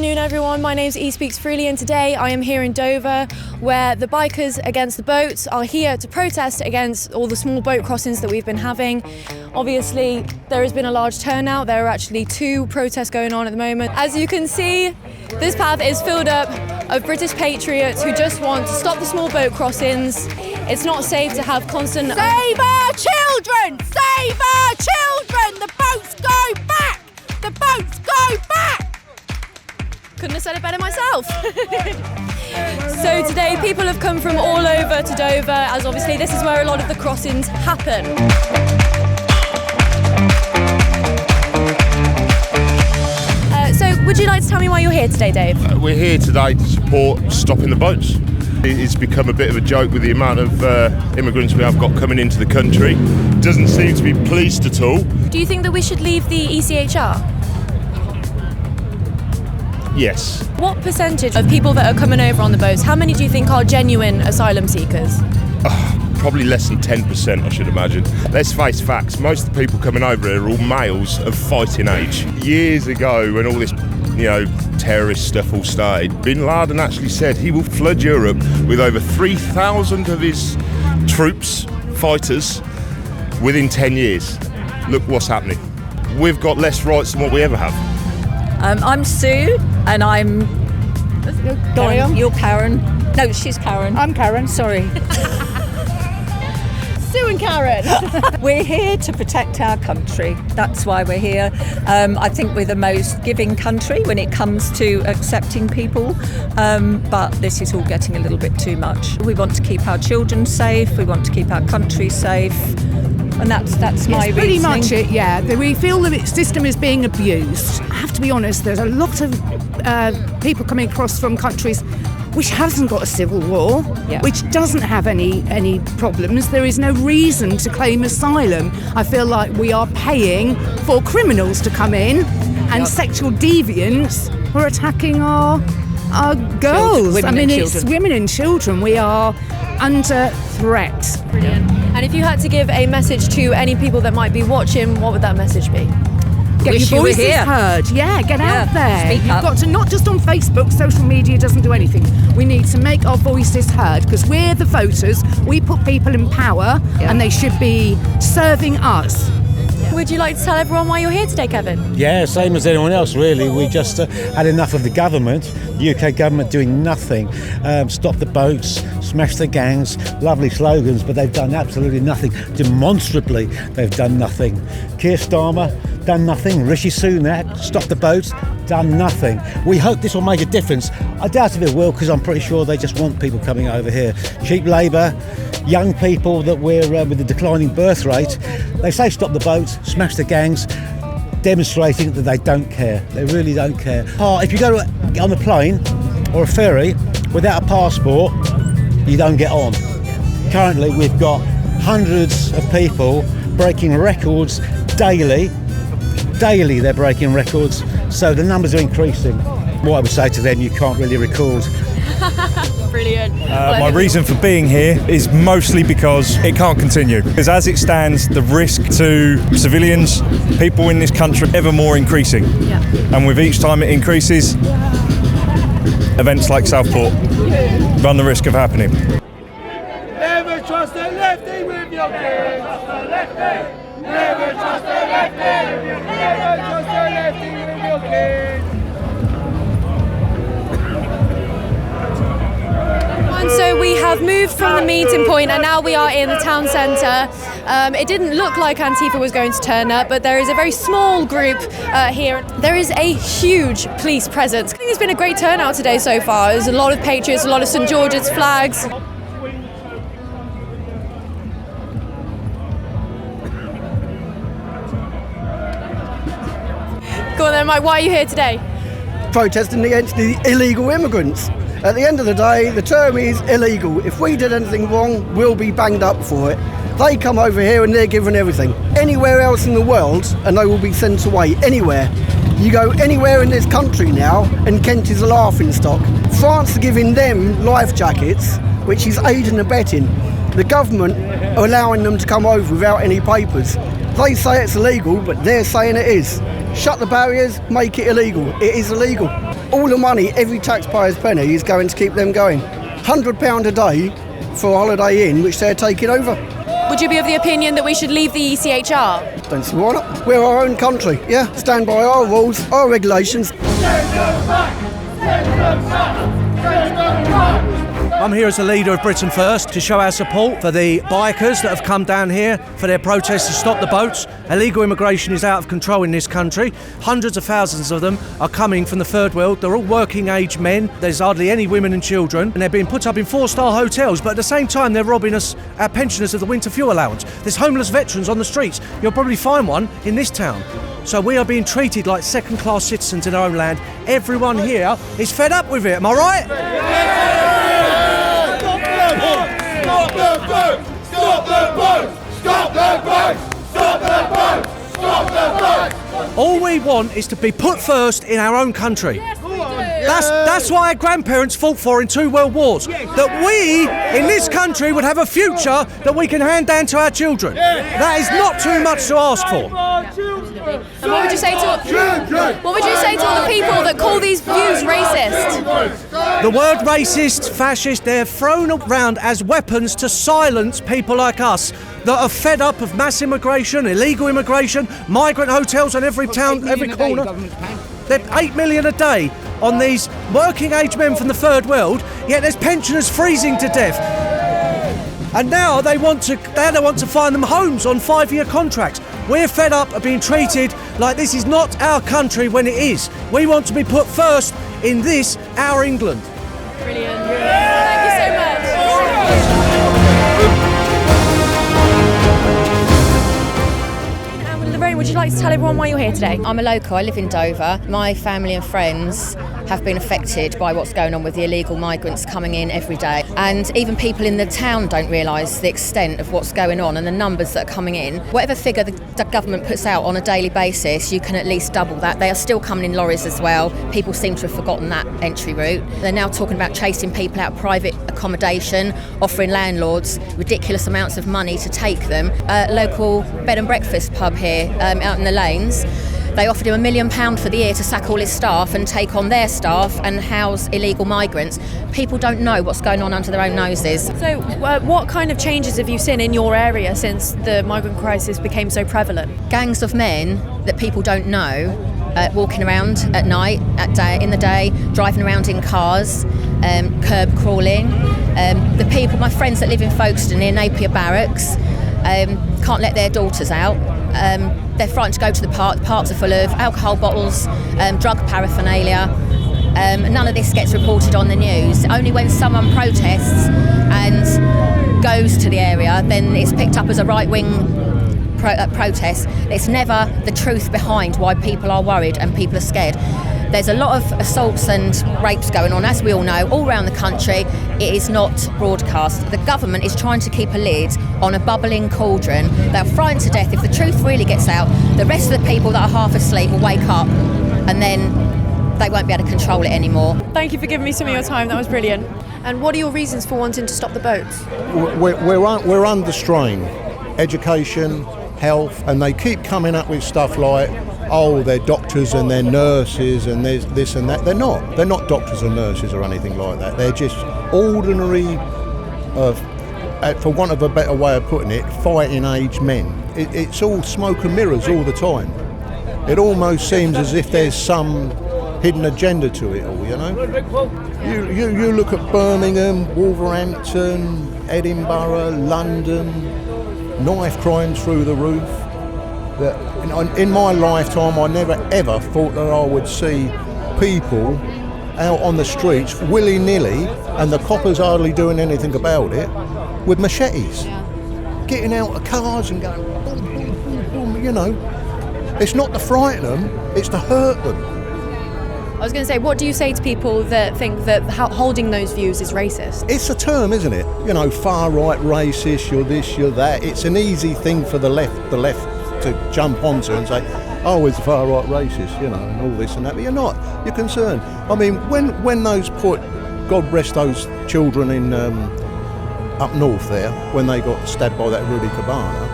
afternoon, everyone. My name's E Speaks Freely, and today I am here in Dover, where the bikers against the boats are here to protest against all the small boat crossings that we've been having. Obviously, there has been a large turnout. There are actually 2 protests going on at the moment. As you can see, this path is filled up of British patriots who just want to stop the small boat crossings. It's not safe to have constant... Save our children! Save our children! The boats go back! The boats go back! Couldn't have said it better myself. So today people have come from all over to Dover, as obviously this is where a lot of the crossings happen. So would you like to tell me why you're here today, Dave? We're here today to support stopping the boats. It's become a bit of a joke with the amount of immigrants we have got coming into the country. Doesn't seem to be policed at all. Do you think that we should leave the ECHR? Yes. What percentage of people that are coming over on the boats, how many do you think are genuine asylum seekers? Probably less than 10%, I should imagine. Let's face facts, most of the people coming over here are all males of fighting age. Years ago, when all this, terrorist stuff all started, Bin Laden actually said he will flood Europe with over 3,000 of his troops, fighters, within 10 years. Look what's happening. We've got less rights than what we ever have. I'm Sue, and I'm... You're Karen. No, she's Karen. I'm Karen. Sorry. Sue and Karen. We're here to protect our country. That's why we're here. I think we're the most giving country when it comes to accepting people, but this is all getting a little bit too much. We want to keep our children safe. We want to keep our country safe. And that's my reasoning. Pretty much it, yeah. We feel the system is being abused. I have to be honest, there's a lot of people coming across from countries which hasn't got a civil war, which doesn't have any problems. There is no reason to claim asylum. I feel like we are paying for criminals to come in and sexual deviants who are attacking our girls. It's women and children. We are under threat. Brilliant. And if you had to give a message to any people that might be watching, what would that message be? Get your voices heard. Yeah, get out there. Speak You've up. got to, not just on Facebook, social media doesn't do anything. We need to make our voices heard because we're the voters. We put people in power and they should be serving us. Would you like to tell everyone why you're here today, Kevin? Yeah, same as anyone else, really. We just had enough of the government, the UK government doing nothing. Stop the boats, smash the gangs, lovely slogans, but they've done absolutely nothing. Demonstrably, they've done nothing. Keir Starmer, done nothing. Rishi Sunak, stop the boats, done nothing. We hope this will make a difference. I doubt if it will, because I'm pretty sure they just want people coming over here. Cheap labour, young people that we're with the declining birth rate. They say stop the boats, smash the gangs, demonstrating that they don't care. They really don't care. If you go on a plane or a ferry without a passport, you don't get on. Currently, we've got hundreds of people breaking records daily. Daily, they're breaking records. So the numbers are increasing. What I would say to them, you can't really record. Brilliant. My reason for being here is mostly because it can't continue. Because as it stands, the risk to civilians, people in this country, ever more increasing. Yeah. And with each time it increases, events like Southport run the risk of happening. Never trust a lefty with your kids. Never trust a lefty. Never trust a lefty with your kids. And so we have moved from the meeting point and now we are in the town centre. It didn't look like Antifa was going to turn up, but there is a very small group here. There is a huge police presence. I think it's been a great turnout today so far. There's a lot of patriots, a lot of St George's flags. Go on then, Mike, why are you here today? Protesting against the illegal immigrants. At the end of the day, the term is illegal. If we did anything wrong, we'll be banged up for it. They come over here and they're given everything. Anywhere else in the world, and they will be sent away, anywhere. You go anywhere in this country now, and Kent is a laughing stock. France are giving them life jackets, which is aid and abetting. The government are allowing them to come over without any papers. They say it's illegal, but they're saying it is. Shut the barriers, make it illegal. It is illegal. All the money, every taxpayer's penny is going to keep them going. £100 a day for a Holiday Inn, which they're taking over. Would you be of the opinion that we should leave the ECHR? Don't see why not. We're our own country, yeah? Stand by our rules, our regulations. I'm here as the leader of Britain First to show our support for the bikers that have come down here for their protest to stop the boats. Illegal immigration is out of control in this country. Hundreds of thousands of them are coming from the third world. They're all working age men. There's hardly any women and children, and they're being put up in 4-star hotels, but at the same time they're robbing us, our pensioners, of the winter fuel allowance. There's homeless veterans on the streets. You'll probably find one in this town. So we are being treated like second-class citizens in our own land. Everyone here is fed up with it, am I right? Stop the boat! Stop the boat! Stop the boat! Stop the boat! Stop the boat! All we want is to be put first in our own country. That's what our grandparents fought for in 2 world wars. That we, in this country, would have a future that we can hand down to our children. That is not too much to ask for. And what would you say to all the people that call these views racist? The word racist, fascist, they're thrown around as weapons to silence people like us that are fed up of mass immigration, illegal immigration, migrant hotels on every town, every corner. They're 8 million a day on these working age men from the third world, yet there's pensioners freezing to death. And now they want to find them homes on 5-year contracts. We're fed up of being treated like this is not our country when it is. We want to be put first in this, our England. Brilliant. Thank you so much. Lorraine, would you like to tell everyone why you're here today? I'm a local, I live in Dover. My family and friends have been affected by what's going on with the illegal migrants coming in every day. And even people in the town don't realise the extent of what's going on and the numbers that are coming in. Whatever figure the government puts out on a daily basis, you can at least double that. They are still coming in lorries as well. People seem to have forgotten that entry route. They're now talking about chasing people out of private accommodation, offering landlords ridiculous amounts of money to take them. A local bed and breakfast pub here out in the lanes, they offered him £1 million for the year to sack all his staff and take on their staff and house illegal migrants. People don't know what's going on under their own noses. So what kind of changes have you seen in your area since the migrant crisis became so prevalent? Gangs of men that people don't know walking around at night, in the day, driving around in cars, curb crawling. The people, my friends that live in Folkestone near Napier Barracks, can't let their daughters out. They're frightened to go to the park. The parks are full of alcohol bottles, drug paraphernalia. None of this gets reported on the news. Only when someone protests and goes to the area, then it's picked up as a right-wing protest. It's never the truth behind why people are worried and people are scared. There's a lot of assaults and rapes going on, as we all know, all around the country. It is not broadcast. The government is trying to keep a lid on a bubbling cauldron. They're frightened to death. If the truth really gets out, the rest of the people that are half asleep will wake up and then they won't be able to control it anymore. Thank you for giving me some of your time. That was brilliant. And what are your reasons for wanting to stop the boats? We're under strain. Education, health, and they keep coming up with stuff like, oh, they're doctors and they're nurses and there's this and that. They're not. They're not doctors or nurses or anything like that. They're just ordinary, for want of a better way of putting it, fighting age men. It's all smoke and mirrors all the time. It almost seems as if there's some hidden agenda to it all, you know. You look at Birmingham, Wolverhampton, Edinburgh, London, knife crimes through the roof. In my lifetime, I never ever thought that I would see people out on the streets willy-nilly, and the coppers hardly doing anything about it, with machetes, getting out of cars and going boom, boom, boom, boom, you know. It's not to frighten them, it's to hurt them. I was going to say, what do you say to people that think that holding those views is racist? It's a term, isn't it? You know, far-right racist, you're this, you're that. It's an easy thing for the left to jump onto and say, oh, it's far-right racist, you know, and all this and that. But you're not. You're concerned. I mean, when those God rest those children in up north there, when they got stabbed by that Rudy Cabana,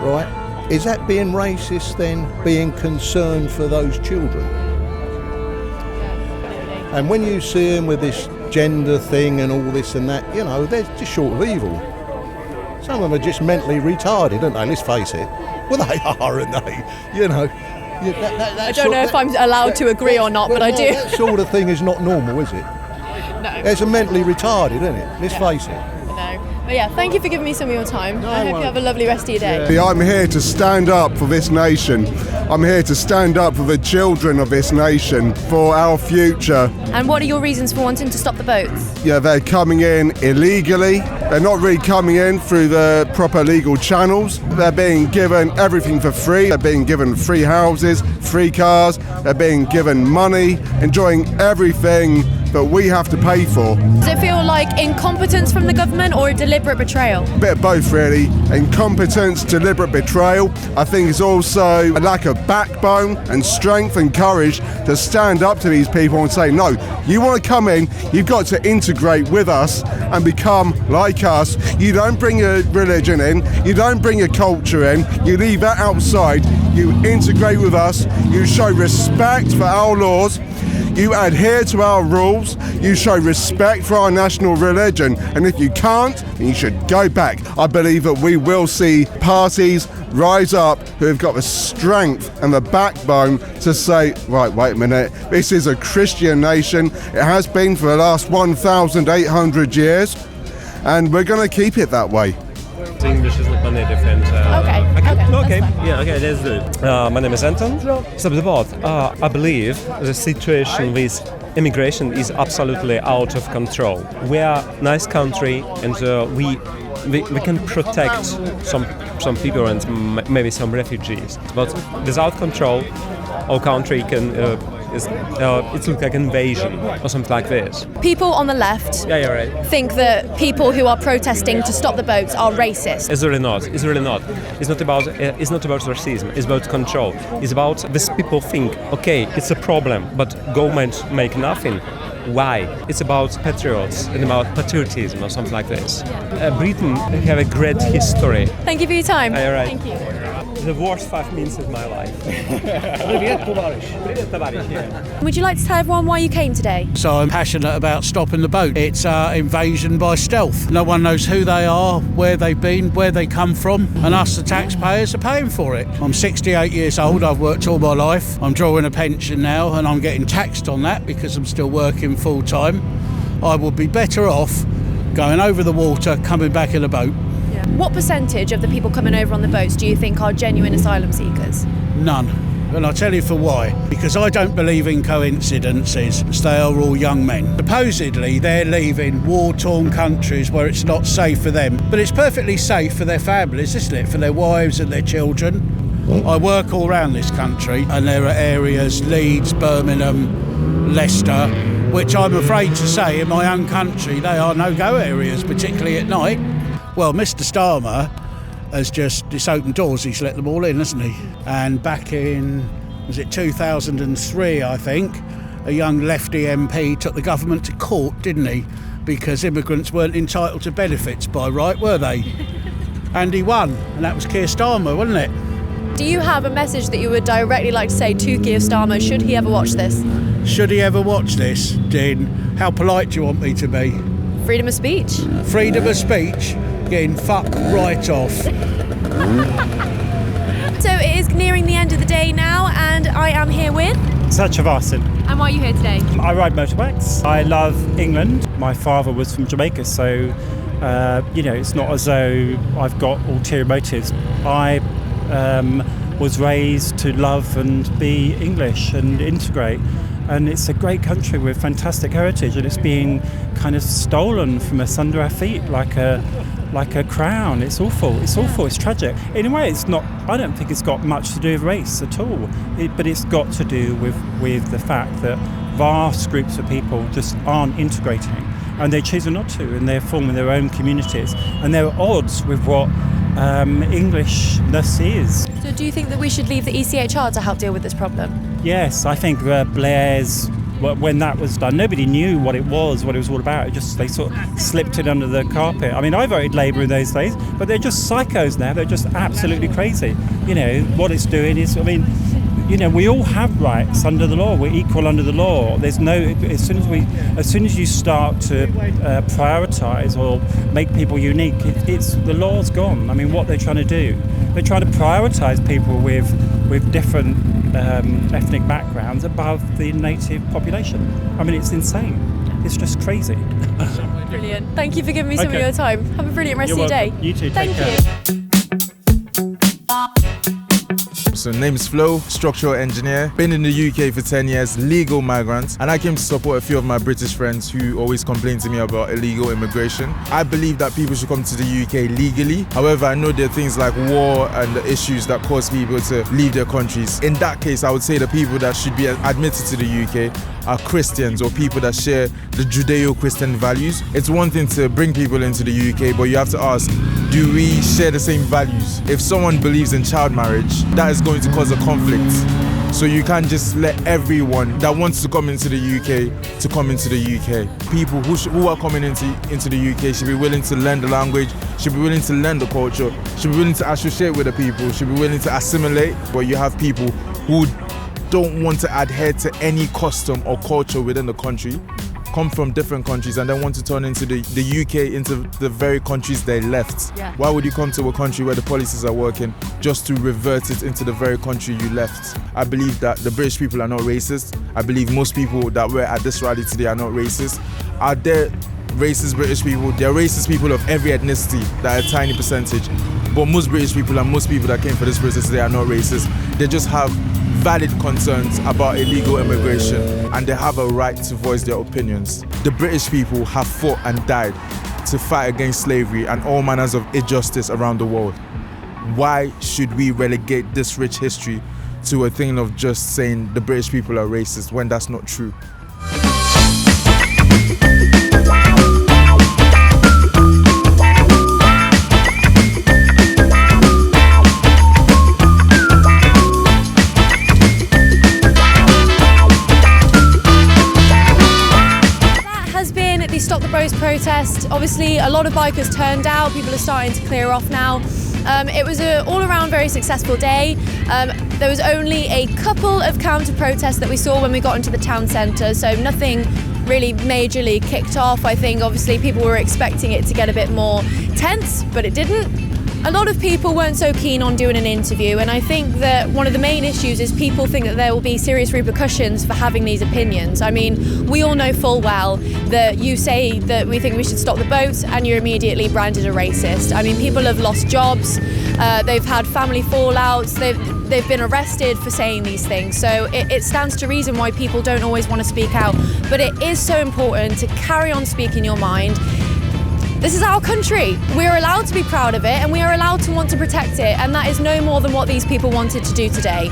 right? Is that being racist then, being concerned for those children? And when you see them with this gender thing and all this and that, you know, they're just short of evil. Some of them are just mentally retarded, aren't they? Let's face it. Well, they are, aren't they? You know. I don't know if I'm allowed to agree or not, but I do. That sort of thing is not normal, is it? No. It's a mentally retarded, isn't it? Let's face it. But yeah, thank you for giving me some of your time. I hope you have a lovely rest of your day. Yeah. I'm here to stand up for this nation. I'm here to stand up for the children of this nation, for our future. And what are your reasons for wanting to stop the boats? Yeah, they're coming in illegally. They're not really coming in through the proper legal channels. They're being given everything for free. They're being given free houses, free cars. They're being given money, enjoying everything that we have to pay for. Does it feel like incompetence from the government or a deliberate betrayal? A bit of both, really. Incompetence, deliberate betrayal. I think it's also a lack of backbone and strength and courage to stand up to these people and say, no, you want to come in, you've got to integrate with us and become like us. You don't bring your religion in, you don't bring your culture in, you leave that outside, you integrate with us, you show respect for our laws, you adhere to our rules, you show respect for our national religion, and if you can't, then you should go back. I believe that we will see parties rise up who have got the strength and the backbone to say, right, wait a minute, this is a Christian nation, it has been for the last 1,800 years, and we're going to keep it that way. English is not my native and that's good. My name is Anton. So about I believe the situation with immigration is absolutely out of control. We are a nice country and we can protect some people and maybe some refugees, but without control our country can it looks like an invasion or something like this. People on the left think that people who are protesting to stop the boats are racist. It's really not. It's really not. It's not about racism. It's about control. It's about these people think, okay, it's a problem, but government make nothing. Why? It's about patriots and about patriotism or something like this. Britain have a great history. Thank you for your time. Thank you. The worst 5 minutes of my life. Would you like to tell everyone why you came today? So I'm passionate about stopping the boat. It's invasion by stealth. No one knows who they are, where they've been, where they come from, and us, the taxpayers, are paying for it. I'm 68 years old, I've worked all my life. I'm drawing a pension now and I'm getting taxed on that because I'm still working full time. I would be better off going over the water, coming back in a boat. What percentage of the people coming over on the boats do you think are genuine asylum seekers? None. And I'll tell you for why. Because I don't believe in coincidences. They are all young men. Supposedly they're leaving war-torn countries where it's not safe for them. But it's perfectly safe for their families, isn't it? For their wives and their children. I work all around this country and there are areas, Leeds, Birmingham, Leicester, which I'm afraid to say in my own country they are no-go areas, particularly at night. Well, Mr Starmer has it's opened doors, he's let them all in, hasn't he? And back in, was it 2003, I think, a young lefty MP took the government to court, didn't he? Because immigrants weren't entitled to benefits by right, were they? And he won, and that was Keir Starmer, wasn't it? Do you have a message that you would directly like to say to Keir Starmer, should he ever watch this? Should he ever watch this, Dean? How polite do you want me to be? Freedom of speech. Freedom of speech? Getting fucked right off. So it is nearing the end of the day now and I am here with... Satchavasan. And why are you here today? I ride motorbikes. I love England. My father was from Jamaica, so it's not as though I've got ulterior motives. I was raised to love and be English and integrate. And it's a great country with fantastic heritage, and it's being kind of stolen from us under our feet like a crown. It's awful. It's tragic. In a way, it's not. I don't think it's got much to do with race at all. But it's got to do with the fact that vast groups of people just aren't integrating, and they're choosing not to, and they're forming their own communities, and they're at odds with what Englishness is. So do you think that we should leave the ECHR to help deal with this problem? Yes, I think Blair's, when that was done, nobody knew what it was all about. They sort of slipped it under the carpet. I mean, I voted Labour in those days, but they're just psychos now. They're just absolutely crazy. What it's doing is, we all have rights under the law. We're equal under the law. There's no, as soon as you start to prioritise or make people unique, the law's gone. I mean, what they're trying to do, they're trying to prioritise people with different ethnic backgrounds above the native population. I mean, it's insane. It's just crazy. Brilliant. Thank you for giving me some of your time. Have a brilliant rest of your day. You too. Thank Take you. care. So name's Flo, structural engineer, been in the UK for 10 years, legal migrant, and I came to support a few of my British friends who always complain to me about illegal immigration. I believe that people should come to the UK legally. However, I know there are things like war and the issues that cause people to leave their countries. In that case, I would say the people that should be admitted to the UK are Christians or people that share the Judeo-Christian values. It's one thing to bring people into the UK, but you have to ask, do we share the same values? If someone believes in child marriage, that is going to cause a conflict. So you can't just let everyone that wants to come into the UK to come into the UK. People who are coming into the UK should be willing to learn the language, should be willing to learn the culture, should be willing to associate with the people, should be willing to assimilate. But you have people who don't want to adhere to any custom or culture within the country, come from different countries and then want to turn into the UK into the very countries they left. Yeah. Why would you come to a country where the policies are working just to revert it into the very country you left? I believe that the British people are not racist. I believe most people that were at this rally today are not racist. Are there racist British people? There are racist people of every ethnicity that are a tiny percentage. But most British people and most people that came for this protest today are not racist. They just have valid concerns about illegal immigration and they have a right to voice their opinions. The British people have fought and died to fight against slavery and all manners of injustice around the world. Why should we relegate this rich history to a thing of just saying the British people are racist when that's not true? Stop the Boats protest. Obviously, a lot of bikers turned out. People are starting to clear off now. It was an all-around very successful day. There was only a couple of counter-protests that we saw when we got into the town centre, so nothing really majorly kicked off. I think obviously people were expecting it to get a bit more tense, but it didn't. A lot of people weren't so keen on doing an interview, and I think that one of the main issues is people think that there will be serious repercussions for having these opinions. I mean, we all know full well that you say that we think we should stop the boats and you're immediately branded a racist. I mean, people have lost jobs, they've had family fallouts, they've been arrested for saying these things. So it stands to reason why people don't always want to speak out. But it is so important to carry on speaking your mind. This is our country. We're allowed to be proud of it and we are allowed to want to protect it, and that is no more than what these people wanted to do today.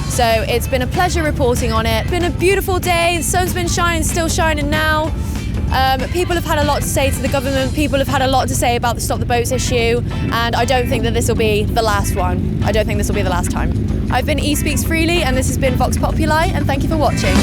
So it's been a pleasure reporting on it. It's been a beautiful day, the sun's been shining, still shining now. People have had a lot to say to the government, people have had a lot to say about the Stop the Boats issue, and I don't think that this will be the last one. I don't think this will be the last time. I've been E Speaks Freely and this has been Vox Populi, and thank you for watching.